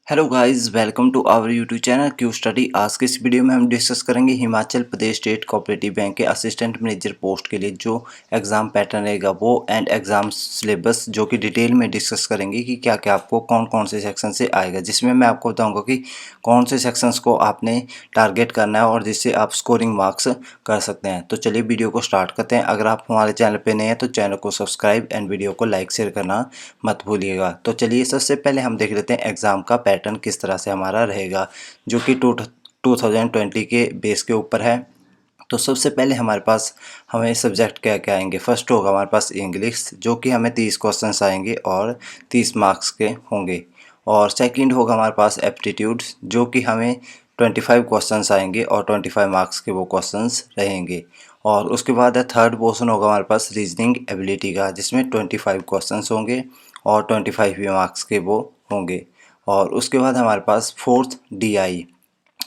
Hello guys, welcome to our YouTube channel Q study. आज के इस वीडियो में हम डिस्कस करेंगे Himachal Pradesh state cooperative bank के असिस्टेंट मैनेजर पोस्ट के लिए जो एग्ज़ाम पैटर्न रहेगा वो एंड एग्ज़ाम सिलेबस, जो कि डिटेल में डिस्कस करेंगे कि क्या क्या आपको कौन कौन से सेक्शन से आएगा, जिसमें मैं आपको बताऊंगा कि कौन से सेक्शंस को आपने टारगेट करना है और जिससे आप स्कोरिंग मार्क्स कर सकते हैं। तो चलिए वीडियो को स्टार्ट करते हैं। अगर आप हमारे चैनल पर नए हैं तो चैनल को सब्सक्राइब एंड वीडियो को लाइक शेयर करना मत भूलिएगा। तो चलिए सबसे पहले हम देख लेते हैं एग्ज़ाम का पैटर्न किस तरह से हमारा रहेगा, जो कि 2020 के बेस के ऊपर है। तो सबसे पहले हमारे पास हमें सब्जेक्ट क्या क्या आएंगे। फर्स्ट होगा हमारे पास इंग्लिश, जो कि हमें 30 क्वेश्चंस आएंगे और 30 मार्क्स के होंगे। और सेकंड होगा हमारे पास एप्टीट्यूड, जो कि हमें 25 क्वेश्चंस आएंगे और 25 मार्क्स के वो क्वेश्चंस रहेंगे। और उसके बाद है थर्ड पोर्शन होगा हमारे पास रीजनिंग एबिलिटी का, जिसमें 25 क्वेश्चंस होंगे और 25 भी मार्क्स के वो होंगे। और उसके बाद हमारे पास fourth DI,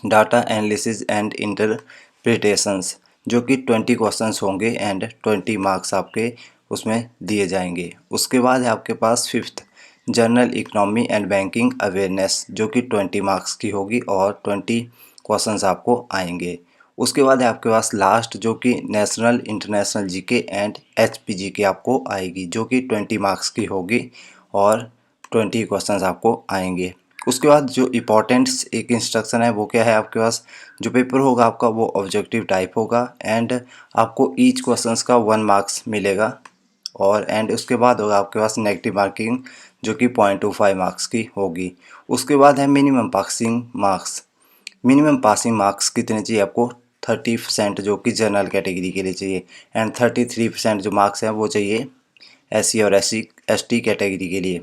data analysis and interpretations, जो कि 20 क्वेश्चंस होंगे एंड 20 मार्क्स आपके उसमें दिए जाएंगे। उसके बाद है आपके पास fifth general economy and banking awareness, जो कि 20 मार्क्स की होगी और 20 क्वेश्चंस आपको आएंगे। उसके बाद है आपके पास लास्ट, जो कि national international GK and HPGK आपको आएगी, जो कि 20 मार्क्स की होगी और 20 क्वेश्चंस आपको आएंगे। उसके बाद जो इम्पोर्टेंट एक इंस्ट्रक्शन है वो क्या है आपके पास, जो पेपर होगा आपका वो ऑब्जेक्टिव टाइप होगा एंड आपको ईच क्वेश्चंस का 1 मार्क्स मिलेगा। और एंड उसके बाद होगा आपके पास नेगेटिव मार्किंग, जो कि 0.25 मार्क्स की होगी। उसके बाद है minimum passing marks. Minimum passing marks कितने चाहिए आपको, 30% जो कि जनरल कैटेगरी के लिए चाहिए एंड 33% जो मार्क्स हैं वो चाहिए SC और ST कैटेगरी के लिए।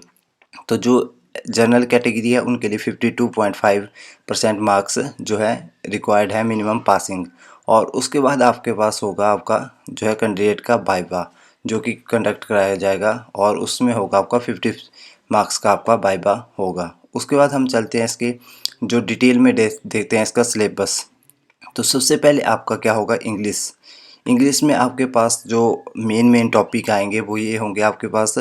तो जो जनरल कैटेगरी है उनके लिए 52.5% मार्क्स जो है रिक्वायर्ड है मिनिमम पासिंग। और उसके बाद आपके पास होगा आपका जो है कैंडिडेट का वाइवा, जो कि कंडक्ट कराया जाएगा और उसमें होगा आपका 50 मार्क्स का आपका वाइवा होगा। उसके बाद हम चलते हैं इसके जो डिटेल में देखते हैं इसका सिलेबस। तो सबसे पहले आपका क्या होगा, इंग्लिश। इंग्लिश में आपके पास जो मेन टॉपिक आएंगे वो ये होंगे आपके पास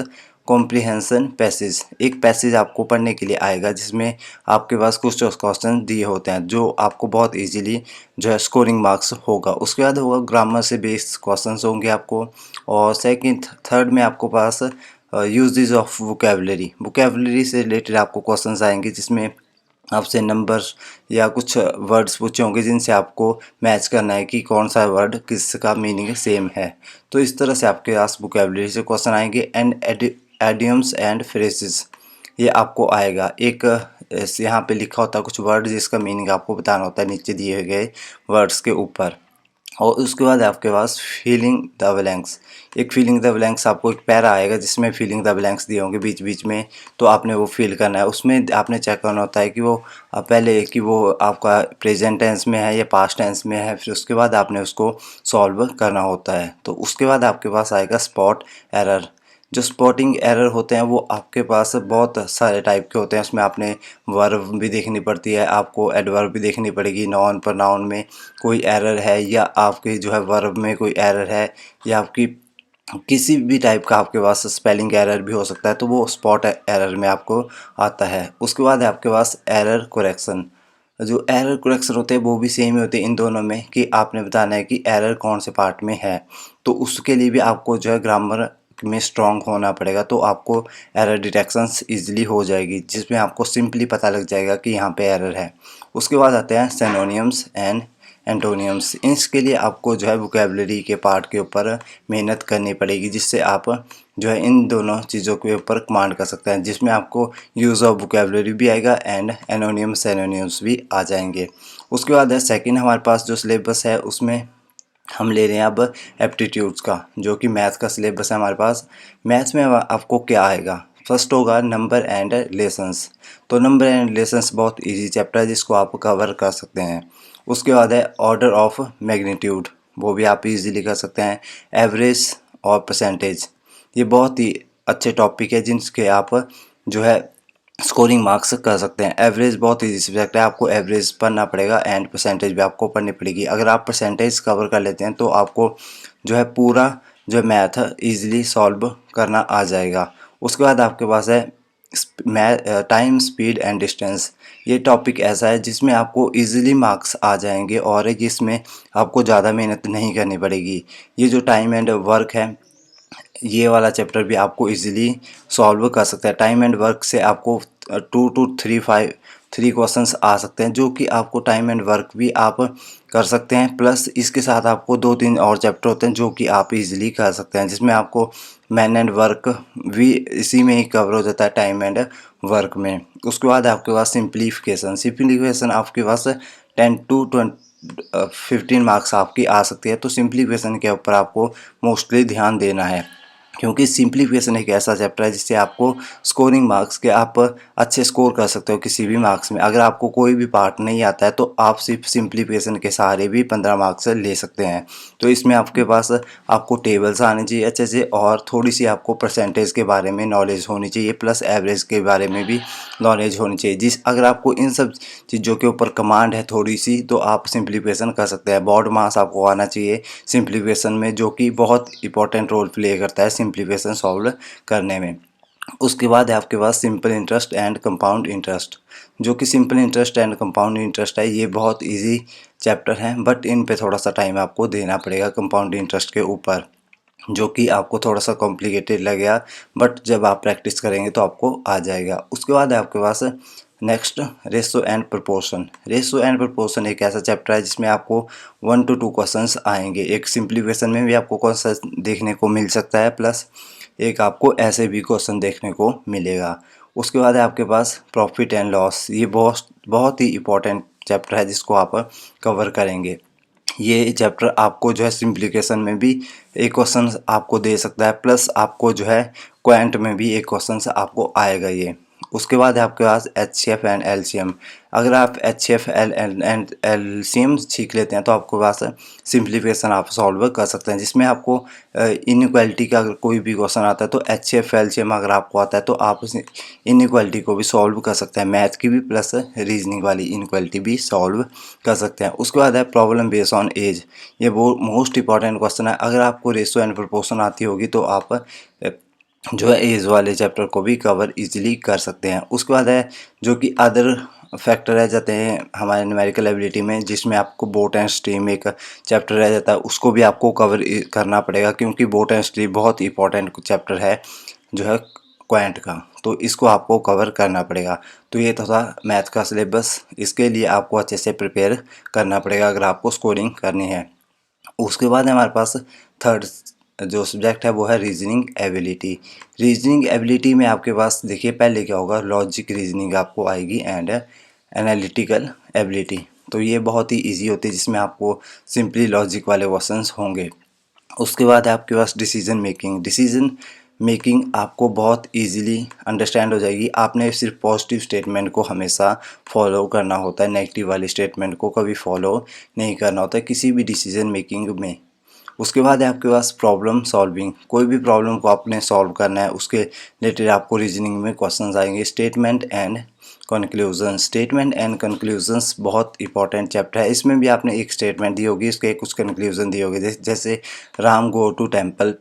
कॉम्प्रिहेंशन पैसेज। एक पैसेज आपको पढ़ने के लिए आएगा जिसमें आपके पास कुछ क्वेश्चन दिए होते हैं जो आपको बहुत इजीली जो है स्कोरिंग मार्क्स होगा। उसके बाद होगा ग्रामर से बेस्ड क्वेश्चंस होंगे आपको। और सेकंड थर्ड में आपको पास यूजेस ऑफ वोकेबलरी से रिलेटेड आपको क्वेश्चंस आएंगे, जिसमें आपसे नंबर्स या कुछ वर्ड्स पूछे होंगे जिनसे आपको मैच करना है कि कौन सा वर्ड किसका मीनिंग सेम है। तो इस तरह से आपके पास वोकेबलरी से क्वेश्चन आएंगे एंड एडियम्स एंड फ्रेजेस, ये आपको आएगा। एक यहाँ पे लिखा होता है कुछ वर्ड जिसका मीनिंग आपको बताना होता है नीचे दिए गए वर्ड्स के ऊपर। और उसके बाद आपके पास फीलिंग द ब्लैंक्स। एक फीलिंग द ब्लैंक्स आपको एक पैरा आएगा जिसमें फीलिंग द ब्लैंक्स दिए होंगे बीच बीच में, तो आपने वो फिल करना है। उसमें आपने चेक करना होता है कि वो पहले कि वो आपका प्रेजेंट टेंस में है या पास्ट टेंस में है, फिर उसके बाद आपने उसको सॉल्व करना होता है। तो उसके बाद आपके पास आएगा स्पॉट एरर। जो स्पॉटिंग एरर होते हैं वो आपके पास बहुत सारे टाइप के होते हैं। उसमें आपने वर्ब भी देखनी पड़ती है, आपको एडवर्ब भी देखनी पड़ेगी, नाउन पर नाउन में कोई एरर है या आपके जो है वर्ब में कोई एरर है या आपकी किसी भी टाइप का आपके पास स्पेलिंग एरर भी हो सकता है, तो वो स्पॉट एरर में आपको आता है। उसके बाद है आपके पास एरर करेक्शन। जो एरर करेक्शन होते हैं वो भी सेम ही होते हैं इन दोनों में, कि आपने बताना है कि एरर कौन से पार्ट में है। तो उसके लिए भी आपको जो है ग्रामर में स्ट्रांग होना पड़ेगा, तो आपको एरर डिटेक्शंस इजीली हो जाएगी, जिसमें आपको सिंपली पता लग जाएगा कि यहाँ पे एरर है। उसके बाद आते हैं सिनोनिम्स एंड एंटोनियम्स। इसके लिए आपको जो है वोकेबलरी के पार्ट के ऊपर मेहनत करनी पड़ेगी, जिससे आप जो है इन दोनों चीज़ों के ऊपर कमांड कर सकते हैं, जिसमें आपको यूज़ ऑफ वोकेबलरी भी आएगा एंड एनोनियम्स भी आ जाएंगे। उसके बाद है सेकंड हमारे पास जो सिलेबस है उसमें हम ले रहे हैं अब एप्टीट्यूड्स का, जो कि मैथ्स का सिलेबस है हमारे पास। मैथ्स में आपको क्या आएगा, फर्स्ट होगा नंबर एंड रिलेशंस। तो नंबर एंड रिलेशंस बहुत इजी चैप्टर है जिसको आप कवर कर सकते हैं। उसके बाद है ऑर्डर ऑफ मैग्नीट्यूड, वो भी आप इजीली कर सकते हैं। एवरेज और परसेंटेज, ये बहुत ही अच्छे टॉपिक है जिनके आप जो है स्कोरिंग मार्क्स कर सकते हैं। एवरेज बहुत ईजी सब्जेक्ट है, आपको एवरेज पढ़ना पड़ेगा एंड परसेंटेज भी आपको पढ़नी पड़ेगी। अगर आप परसेंटेज कवर कर लेते हैं तो आपको जो है पूरा जो मैथ ईजिली सॉल्व करना आ जाएगा। उसके बाद आपके पास है टाइम, स्पीड एंड डिस्टेंस। ये टॉपिक ऐसा है जिसमें आपको इजीली मार्क्स आ जाएंगे और जिसमें आपको ज़्यादा मेहनत नहीं करनी पड़ेगी। ये जो टाइम एंड वर्क है, ये वाला चैप्टर भी आपको इजीली सॉल्व कर सकता है। टाइम एंड वर्क से आपको 2 to 3 क्वेश्चंस आ सकते हैं, जो कि आपको टाइम एंड वर्क भी आप कर सकते हैं। प्लस इसके साथ आपको 2-3 और चैप्टर होते हैं जो कि आप इजीली कर सकते हैं, जिसमें आपको मैन एंड वर्क भी इसी में ही कवर हो जाता है, टाइम एंड वर्क में। उसके बाद आपके पास सिंप्लीफिकेशन। सिंप्लीफिकेशन आपके पास 10 to 15 मार्क्स आपकी आ सकती है। तो सिंप्लीफिकेशन के ऊपर आपको मोस्टली ध्यान देना है, क्योंकि सिंप्लीफिकेशन एक ऐसा चैप्टर है जिससे आपको स्कोरिंग मार्क्स के आप अच्छे स्कोर कर सकते हो किसी भी मार्क्स में। अगर आपको कोई भी पार्ट नहीं आता है तो आप सिर्फ सिंप्लीफिकेशन के सहारे भी 15 मार्क्स ले सकते हैं। तो इसमें आपके पास आपको टेबल्स आने चाहिए अच्छे से, और थोड़ी सी आपको परसेंटेज के बारे में नॉलेज होनी चाहिए, प्लस एवरेज के बारे में भी नॉलेज होनी चाहिए। अगर आपको इन सब चीज़ों के ऊपर कमांड है थोड़ी सी, तो आप सिंप्लीफिकेशन कर सकते हैं। बोर्ड मास आपको आना चाहिए सिंप्लीफिकेशन में, जो कि बहुत इंपॉर्टेंट रोल प्ले करता है सिंप्लीफिकेशन सॉल्व करने में। उसके बाद है आपके पास simple interest and compound interest. जो कि simple interest and compound interest है, ये बहुत इजी चैप्टर हैं, बट इन पे थोड़ा सा टाइम आपको देना पड़ेगा कंपाउंड इंटरेस्ट के ऊपर, जो कि आपको थोड़ा सा कॉम्प्लिकेटेड लगेगा, बट जब आप प्रैक्टिस करेंगे तो आपको आ जाएगा। उसके बाद है आपके पास next ratio and proportion. Ratio and proportion एक ऐसा चैप्टर है जिसमें आपको 1 to 2 क्वेश्चंस आएंगे। एक सिंप्लीफिकेशन में भी आपको क्वेश्चन देखने को मिल सकता है, प्लस एक आपको ऐसे भी क्वेश्चन देखने को मिलेगा। उसके बाद है आपके पास प्रॉफिट एंड लॉस। ये बहुत बहुत ही इंपॉर्टेंट चैप्टर है जिसको आप कवर करेंगे। ये चैप्टर आपको जो है सिंप्लीफिकेशन में भी एक क्वेश्चन आपको दे सकता है, प्लस आपको जो है क्वांट में भी एक क्वेश्चन आपको आएगा ये। उसके बाद है आपके पास HCF एंड LCM। अगर आप HCF एंड LCM सीख लेते हैं तो आपके पास सिंप्लीफिकेशन आप सॉल्व कर सकते हैं, जिसमें आपको इनइक्वालिटी का अगर कोई भी क्वेश्चन आता है तो HCF LCM अगर आपको आता है तो आप इनइक्वालिटी को भी सॉल्व कर सकते हैं, मैथ की भी प्लस रीजनिंग वाली इनइक्वालिटी भी सॉल्व कर सकते हैं। उसके बाद है प्रॉब्लम बेस्ड ऑन एज। ये वो मोस्ट इंपॉर्टेंट क्वेश्चन है। अगर आपको रेशो एंड प्रोपोर्शन आती होगी तो आप जो है एज वाले चैप्टर को भी कवर इजीली कर सकते हैं। उसके बाद है जो कि अदर फैक्टर रह जाते हैं हमारे न्यूमेरिकल एबिलिटी में, जिसमें आपको बोट एंड स्ट्रीम एक चैप्टर रह जाता है, उसको भी आपको कवर करना पड़ेगा, क्योंकि बोट एंड स्ट्रीम बहुत इंपॉर्टेंट चैप्टर है जो है क्वांट का, तो इसको आपको कवर करना पड़ेगा। तो ये तो था मैथ का सिलेबस। इसके लिए आपको अच्छे से प्रिपेयर करना पड़ेगा अगर आपको स्कोरिंग करनी है। उसके बाद हमारे पास थर्ड जो सब्जेक्ट है वो है रीजनिंग एबिलिटी। रीजनिंग एबिलिटी में आपके पास देखिए पहले क्या होगा, लॉजिक रीजनिंग आपको आएगी एंड एनालिटिकल एबिलिटी। तो ये बहुत ही इजी होती है, जिसमें आपको सिंपली लॉजिक वाले क्वेश्चंस होंगे। उसके बाद है आपके पास डिसीजन मेकिंग। डिसीजन मेकिंग आपको बहुत इजीली अंडरस्टैंड हो जाएगी। आपने सिर्फ पॉजिटिव स्टेटमेंट को हमेशा फॉलो करना होता है, नेगेटिव वाली स्टेटमेंट को कभी फॉलो नहीं करना होता है किसी भी डिसीजन मेकिंग में। उसके बाद है आपके पास प्रॉब्लम सॉल्विंग। कोई भी प्रॉब्लम को आपने सॉल्व करना है, उसके रिलेटेड आपको रीजनिंग में क्वेश्चंस आएंगे। Statement and conclusion. Statement and conclusions बहुत इंपॉर्टेंट चैप्टर है। इसमें भी आपने एक स्टेटमेंट दी होगी, उसके कुछ कंक्लूजन दिए होंगे, जैसे Ram go to temple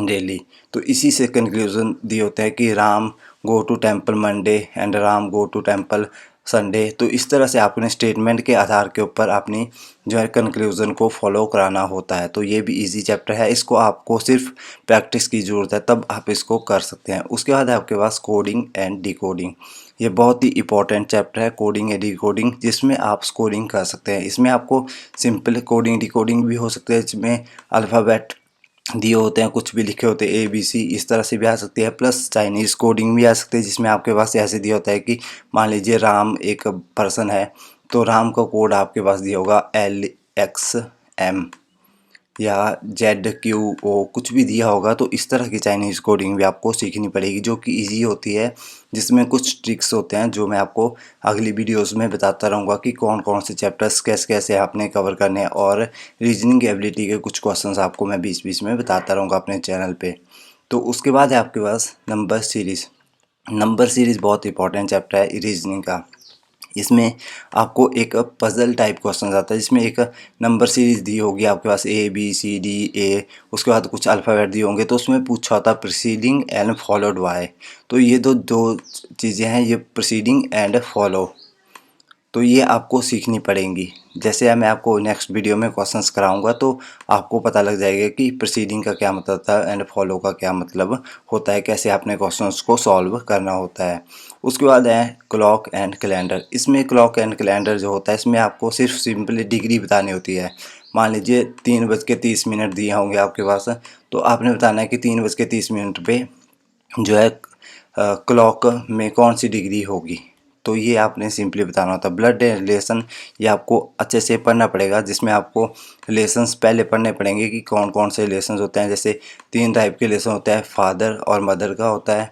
daily. तो इसी से कंक्लूजन दिए होते हैं कि Ram go to temple Monday and Ram go to temple Sunday. तो इस तरह से आपने स्टेटमेंट के आधार के ऊपर अपनी जो है कंक्लूजन को फॉलो कराना होता है। तो ये भी इजी चैप्टर है, इसको आपको सिर्फ प्रैक्टिस की ज़रूरत है, तब आप इसको कर सकते हैं। उसके बाद है आपके पास कोडिंग एंड डिकोडिंग। ये बहुत ही इंपॉर्टेंट चैप्टर है, कोडिंग एंड डिकोडिंग, जिसमें आप स्कोरिंग कर सकते हैं। इसमें आपको सिंपल कोडिंग डिकोडिंग भी हो सकते हैं, जिसमें अल्फ़ाबेट दिए होते हैं, कुछ भी लिखे होते हैं ABC, इस तरह से भी आ सकती है। प्लस चाइनीज़ कोडिंग भी आ सकती है, जिसमें आपके पास ऐसे दिया होता है कि मान लीजिए राम एक पर्सन है, तो राम का कोड आपके पास दिया होगा LXM या ZQO, कुछ भी दिया होगा। तो इस तरह की चाइनीज़ कोडिंग भी आपको सीखनी पड़ेगी, जो कि इजी होती है, जिसमें कुछ ट्रिक्स होते हैं जो मैं आपको अगली वीडियोस में बताता रहूँगा कि कौन कौन से चैप्टर्स कैसे कैसे आपने कवर करने हैं। और रीजनिंग एबिलिटी के कुछ क्वेश्चंस आपको मैं बीच बीच में बताता रहूँगा अपने चैनल पे। तो उसके बाद है आपके पास नंबर सीरीज़। नंबर सीरीज़ बहुत इंपॉर्टेंट चैप्टर है रीजनिंग का। इसमें आपको एक पजल टाइप क्वेश्चन आता है जिसमें एक नंबर सीरीज दी होगी आपके पास ABCDA, उसके बाद कुछ अल्फ़ाबेट दिए होंगे, तो उसमें पूछा होता है प्रीसीडिंग एंड फॉलोड बाय। तो ये दो चीज़ें हैं, ये प्रीसीडिंग एंड फॉलो, तो ये आपको सीखनी पड़ेंगी। जैसे मैं आपको नेक्स्ट वीडियो में क्वेश्चंस कराऊंगा तो आपको पता लग जाएगा कि प्रोसीडिंग का क्या मतलब था एंड फॉलो का क्या मतलब होता है, कैसे आपने क्वेश्चंस को सॉल्व करना होता है। उसके बाद है क्लॉक एंड कैलेंडर। इसमें क्लॉक एंड कैलेंडर जो होता है, इसमें आपको सिर्फ सिंपली डिग्री बतानी होती है। मान लीजिए 3:30 दिए होंगे आपके पास, तो आपने बताना है कि 3:30 पे जो है क्लॉक में कौन सी डिग्री होगी। तो ये आपने सिंपली बताना होता है। ब्लड रिलेशन ये आपको अच्छे से पढ़ना पड़ेगा, जिसमें आपको रिलेशंस पहले पढ़ने पड़ेंगे कि कौन कौन से रिलेशंस होते हैं। जैसे 3 टाइप के रिलेशन होता है, फादर और मदर का होता है,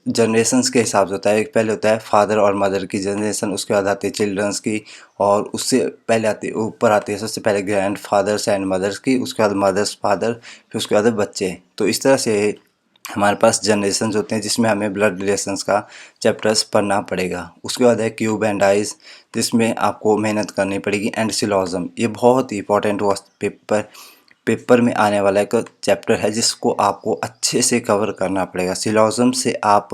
जनरेशन्स के हिसाब से होता है। पहले होता है फादर और मदर की जनरेशन, उसके बाद आती है चिल्ड्रंस की, और उससे पहले आती ऊपर आती है सबसे पहले ग्रैंड फादर्स एंड मदर्स की, उसके बाद मदर्स फादर, फिर उसके बाद बच्चे। तो इस तरह से हमारे पास जनरेशन्स होते हैं जिसमें हमें ब्लड रिलेशंस का चैप्टर्स पढ़ना पड़ेगा। उसके बाद है क्यूब एंड आइज, जिसमें आपको मेहनत करनी पड़ेगी। एंड सिलोज़म, ये बहुत इंपॉर्टेंट पेपर में आने वाला एक चैप्टर है जिसको आपको अच्छे से कवर करना पड़ेगा। सिलोज़म से आप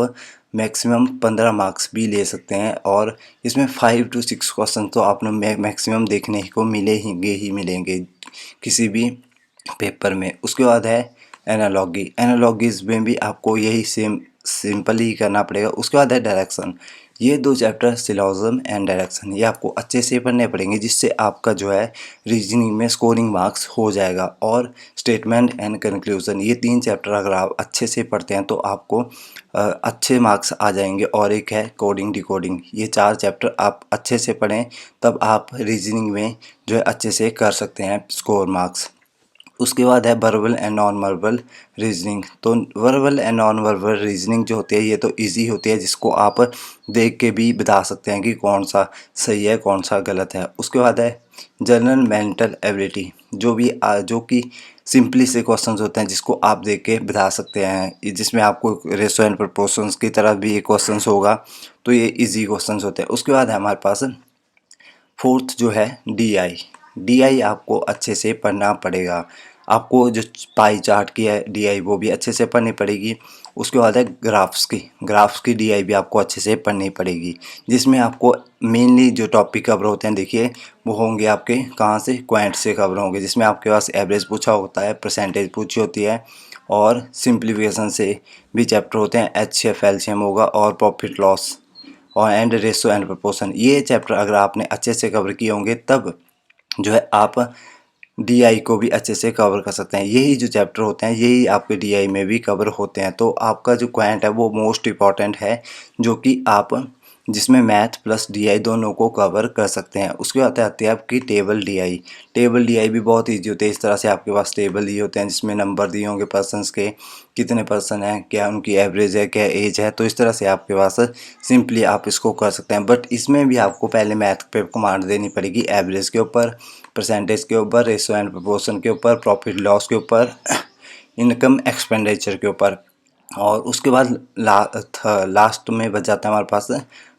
मैक्सिमम 15 मार्क्स भी ले सकते हैं, और इसमें 5 to 6 क्वेश्चन तो आपने मैक्सिमम देखने को मिलेंगे किसी भी पेपर में। उसके बाद है एनालॉगी। एनालॉगीज में भी आपको यही सेम सिंपल ही करना पड़ेगा। उसके बाद है डायरेक्शन। ये 2 चैप्टर सिलोज़म एंड डायरेक्शन ये आपको अच्छे से पढ़ने पड़ेंगे, जिससे आपका जो है रीजनिंग में स्कोरिंग मार्क्स हो जाएगा। और स्टेटमेंट एंड कंक्लूजन, ये 3 चैप्टर अगर आप अच्छे से पढ़ते हैं तो आपको अच्छे मार्क्स आ जाएंगे। और एक है कोडिंग डिकोडिंग, ये 4 चैप्टर आप अच्छे से पढ़ें, तब आप रीजनिंग में जो है अच्छे से कर सकते हैं स्कोर मार्क्स। उसके बाद है verbal and non verbal reasoning. तो verbal and non verbal reasoning जो होती है ये तो इजी होती है, जिसको आप देख के भी बता सकते हैं कि कौन सा सही है कौन सा गलत है। उसके बाद है जनरल मेंटल एबिलिटी, जो कि सिंपली से क्वेश्चंस होते हैं जिसको आप देख के बता सकते हैं, जिसमें आपको रेशो एंड प्रोपोर्शंस की तरह भी ये क्वेश्चंस होगा, तो ये इजी क्वेश्चंस होते हैं। उसके बाद है हमारे पास फोर्थ जो है DI आपको अच्छे से पढ़ना पड़ेगा। आपको जो पाई चार्ट की है DI वो भी अच्छे से पढ़नी पड़ेगी। उसके बाद है ग्राफ्स की DI भी आपको अच्छे से पढ़नी पड़ेगी, जिसमें आपको मेनली जो टॉपिक कवर होते हैं देखिए वो होंगे आपके कहाँ से, क्वांट से कवर होंगे, जिसमें आपके पास एवरेज पूछा होता है, परसेंटेज पूछी होती है, और सिंप्लीफिकेशन से भी चैप्टर होते हैं। HCF LCM होगा, और प्रॉफिट लॉस और एंड रेशो एंड प्रोपोर्शन। ये चैप्टर अगर आपने अच्छे से कवर किए होंगे तब जो है आप DI को भी अच्छे से कवर कर सकते हैं। यही जो चैप्टर होते हैं यही आपके DI में भी कवर होते हैं। तो आपका जो क्वांट है वो मोस्ट इम्पॉर्टेंट है, जो कि आप जिसमें मैथ प्लस DI दोनों को कवर कर सकते हैं। उसके बाद आती है आपकी टेबल DI भी बहुत ईजी होती है। इस तरह से आपके पास टेबल दिए होते हैं जिसमें नंबर दिए होंगे पर्सनस के, कितने पर्सन हैं, क्या उनकी एवरेज है, क्या एज है। तो इस तरह से आपके पास सिंपली आप इसको कर सकते हैं। बट इसमें भी आपको पहले मैथ पे कमांड देनी पड़ेगी, एवरेज के ऊपर, परसेंटेज के ऊपर, रेशो एंड प्रोपोर्शन के ऊपर, प्रॉफिट लॉस के ऊपर, इनकम एक्सपेंडिचर के ऊपर। और उसके बाद लास्ट में बच जाता है हमारे पास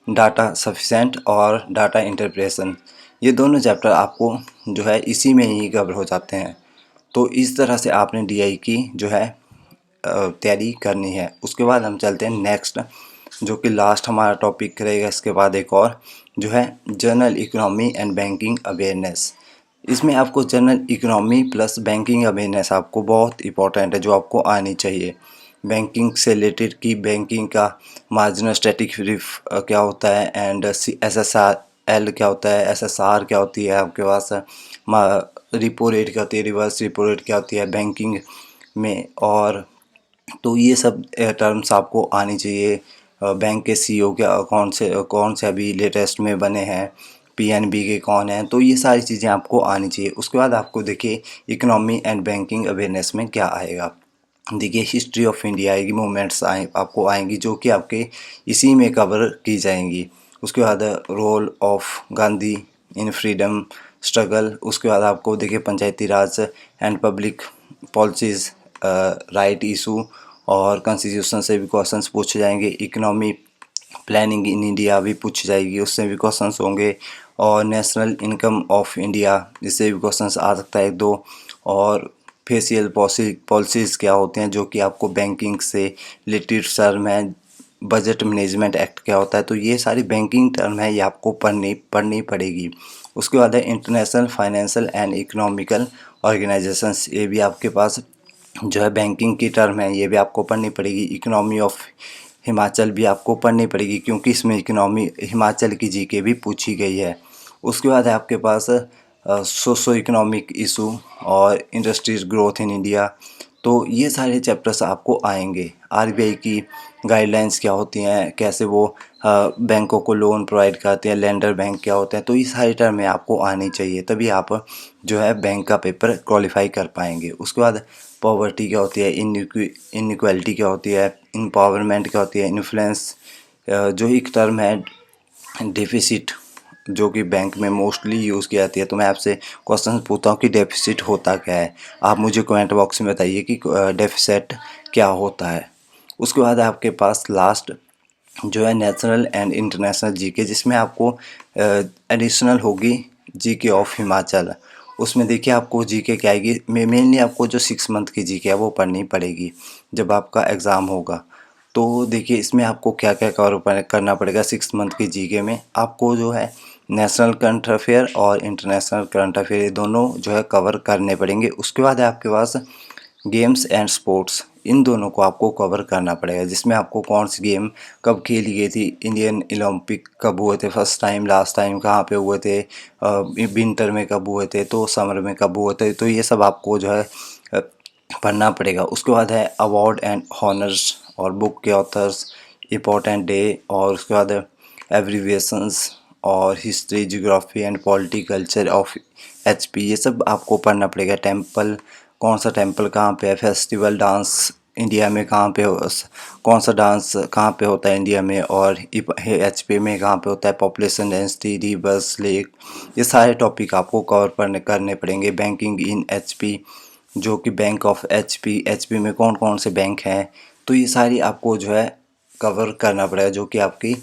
डाटा सफिशेंट और डाटा इंटरप्रेशन। ये दोनों चैप्टर आपको जो है इसी में ही कवर हो जाते हैं। तो इस तरह से आपने DI की जो है तैयारी करनी है। उसके बाद हम चलते हैं नेक्स्ट, जो कि लास्ट हमारा टॉपिक रहेगा। इसके बाद एक और जो है general economy and banking awareness. इसमें आपको general economy plus banking awareness आपको बहुत इंपॉर्टेंट है, जो आपको आनी चाहिए। बैंकिंग से रिलेटेड की बैंकिंग का मार्जिनल स्टैटिक क्या होता है, एंड SSRL क्या होता है, SSR क्या होती है आपके पास, रिपो रेट क्या होती है, रिवर्स रिपो रेट क्या होती है बैंकिंग में। और तो ये सब टर्म्स आपको आनी चाहिए। बैंक के CEO क्या कौन से अभी लेटेस्ट में बने हैं, PNB के कौन हैं, तो ये सारी चीज़ें आपको आनी चाहिए। उसके बाद आपको देखिए इकोनॉमी एंड बैंकिंग अवेयरनेस में क्या आएगा। देखिए हिस्ट्री ऑफ इंडिया आएगी, मूवमेंट्स आपको आएंगी जो कि आपके इसी में कवर की जाएंगी। उसके बाद role of Gandhi in freedom struggle. उसके बाद आपको देखिए Panchayati Raj and public policies, right issue और कॉन्स्टिट्यूशन से भी क्वेश्चंस पूछे जाएंगे। इकोनॉमी प्लानिंग इन इंडिया भी पूछी जाएगी, उससे भी क्वेश्चंस होंगे। और नेशनल इनकम ऑफ इंडिया, इससे भी क्वेश्चंस आ सकता है एक दो। और फेशियल पॉलिसीज़ क्या होते हैं, जो कि आपको बैंकिंग से रिलेटेड टर्म है। बजट मैनेजमेंट एक्ट क्या होता है, तो ये सारी बैंकिंग टर्म है, ये आपको पढ़नी पड़ेगी। उसके बाद है international financial and economical organisations, ये भी आपके पास जो है बैंकिंग की टर्म है, ये भी आपको पढ़नी पड़ेगी। इकोनॉमी ऑफ हिमाचल भी आपको पढ़नी पड़ेगी, क्योंकि इसमें इकोनॉमी हिमाचल की जीके भी पूछी गई है। उसके बाद है आपके पास सोशो इकोनॉमिक इशू और इंडस्ट्रीज ग्रोथ इन इंडिया, तो ये सारे चैप्टर्स आपको आएंगे। आरबीआई की गाइडलाइंस क्या होती हैं, कैसे वो बैंकों को लोन प्रोवाइड करते हैं, लेंडर बैंक क्या होते हैं, तो ये सारी टर्में आपको आनी चाहिए, तभी आप जो है बैंक का पेपर क्वालिफाई कर पाएंगे। उसके बाद पॉवर्टी क्या होती है, इनइक्वालिटी क्या होती है, इम्पावरमेंट क्या होती है, इन्फ्लुएंस, जो एक टर्म है डेफिसिट, जो कि बैंक में मोस्टली यूज़ की जाती है। तो मैं आपसे क्वेश्चन पूछता हूँ कि डेफिसिट होता क्या है, आप मुझे कमेंट बॉक्स में बताइए कि डेफिसिट क्या होता है। उसके बाद आपके पास लास्ट जो है नेशनल एंड इंटरनेशनल जीके, जिसमें आपको एडिशनल होगी जीके ऑफ हिमाचल। उसमें देखिए आपको जीके क्या आएगी, मेनली आपको जो 6 मंथ की जीके है वो पढ़नी पड़ेगी जब आपका एग्ज़ाम होगा। तो देखिए इसमें आपको क्या क्या कवर करना पड़ेगा। 6 मंथ की जीके में आपको जो है नेशनल करंट अफेयर और इंटरनेशनल करंट अफेयर, ये दोनों जो है कवर करने पड़ेंगे। उसके बाद है आपके पास गेम्स एंड स्पोर्ट्स, इन दोनों को आपको कवर करना पड़ेगा, जिसमें आपको कौन सी गेम कब खेली गई थी, इंडियन ओलंपिक कब हुए थे फर्स्ट टाइम, लास्ट टाइम कहाँ पे हुए थे, विंटर में कब हुए थे, तो समर में कब हुए थे, तो ये सब आपको जो है पढ़ना पड़ेगा। उसके बाद है अवार्ड एंड हॉनर्स और बुक के ऑथर्स, इम्पोर्टेंट डे, और उसके बाद एब्रीविएशंस और history, geography and polity culture of HP, ये सब आपको पढ़ना पड़ेगा। टेम्पल, कौन सा टेम्पल कहाँ पे है, फेस्टिवल डांस इंडिया में कहाँ पे कौन सा डांस कहाँ पे होता है इंडिया में, और एचपी में कहाँ पे होता है, पॉपुलेशन डेंसिटी, रिवर्स, लेक, ये सारे टॉपिक आपको कवर करने पड़ेंगे। बैंकिंग इन एचपी, जो कि बैंक ऑफ एचपी में कौन कौन से बैंक हैं, तो ये सारी आपको जो है कवर करना पड़ेगा, जो कि आपकी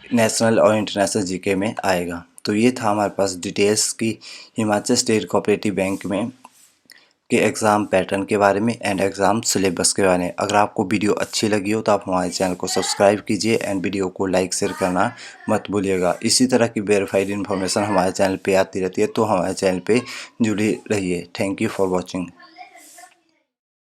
नेशनल और इंटरनेशनल जीके में आएगा। तो ये था हमारे पास डिटेल्स की हिमाचल स्टेट कोऑपरेटिव बैंक में के एग्ज़ाम पैटर्न के बारे में एंड एग्ज़ाम सिलेबस के बारे में। अगर आपको वीडियो अच्छी लगी हो तो आप हमारे चैनल को सब्सक्राइब कीजिए एंड वीडियो को लाइक शेयर करना मत भूलिएगा। इसी तरह की वेरीफाइड इन्फॉर्मेशन हमारे चैनल पे आती रहती है, तो हमारे चैनल पे जुड़े रहिए। Thank you for watching.